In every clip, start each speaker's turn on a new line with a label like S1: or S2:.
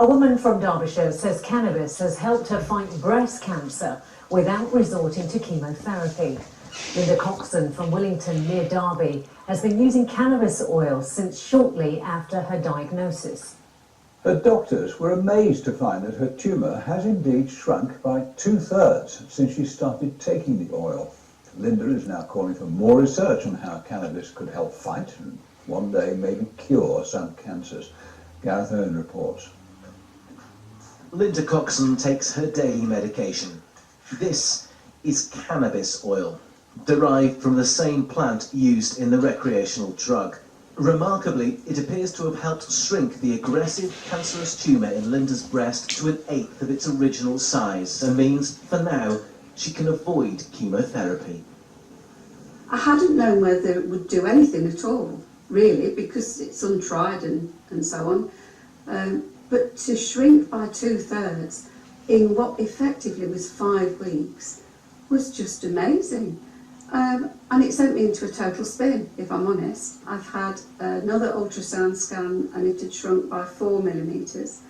S1: A woman from Derbyshire says cannabis has helped her fight breast cancer without resorting to chemotherapy. Linda Coxon from Willington near Derby has been using cannabis oil since shortly after her diagnosis.
S2: Her doctors were amazed to find that her tumour has indeed shrunk by 2/3 since she started taking the oil. Linda is now calling for more research on how cannabis could help fight and one day maybe cure some cancers. Gareth Owen reports.
S3: Linda Coxon takes her daily medication. This is cannabis oil, derived from the same plant used in the recreational drug. Remarkably, it appears to have helped shrink the aggressive cancerous tumour in Linda's breast to 1/8 of its original size, and means, for now, she can avoid chemotherapy.
S4: I hadn't known whether it would do anything at all, really, because it's untried and so on. But to shrink by 2/3 in what effectively was 5 weeks was just amazing. And it sent me into a total spin, if I'm honest. I've had another ultrasound scan and it had shrunk by 4mm.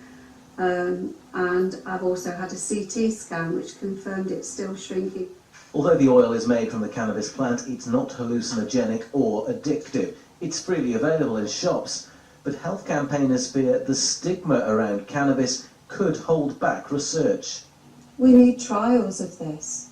S4: And I've also had a CT scan which confirmed it's still shrinking.
S3: Although the oil is made from the cannabis plant, it's not hallucinogenic or addictive. It's freely available in shops, but health campaigners fear the stigma around cannabis could hold back research.
S4: We need trials of this,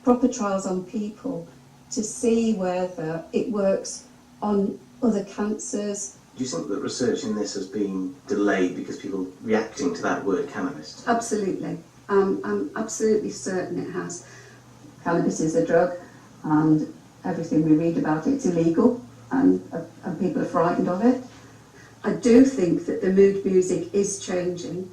S4: proper trials on people to see whether it works on other cancers.
S5: Do you think that research in this has been delayed because people reacting to that word cannabis?
S4: Absolutely. I'm absolutely certain it has. Cannabis is a drug and everything we read about it's illegal and people are frightened of it. I do think that the mood music is changing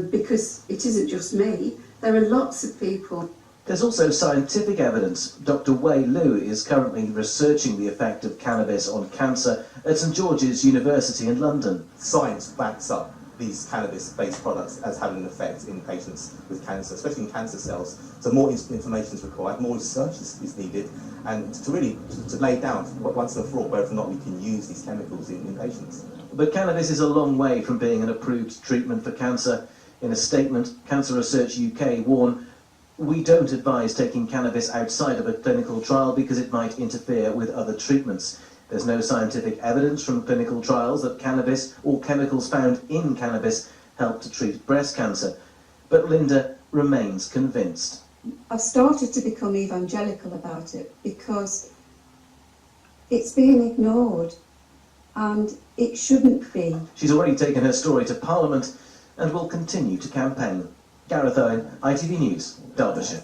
S4: because it isn't just me. There are lots of people.
S3: There's also scientific evidence. Dr. Wei Lu is currently researching the effect of cannabis on cancer at St George's University in London.
S6: Science backs up these cannabis-based products as having an effect in patients with cancer, especially in cancer cells. So more information is required, more research is needed, and to lay down once and for all whether or not we can use these chemicals in patients.
S3: But cannabis is a long way from being an approved treatment for cancer. In a statement, Cancer Research UK warn, "We don't advise taking cannabis outside of a clinical trial because it might interfere with other treatments. There's no scientific evidence from clinical trials that cannabis or chemicals found in cannabis help to treat breast cancer." But Linda remains convinced.
S4: I've started to become evangelical about it because it's being ignored and it shouldn't be.
S3: She's already taken her story to Parliament and will continue to campaign. Gareth Owen, ITV News, Derbyshire.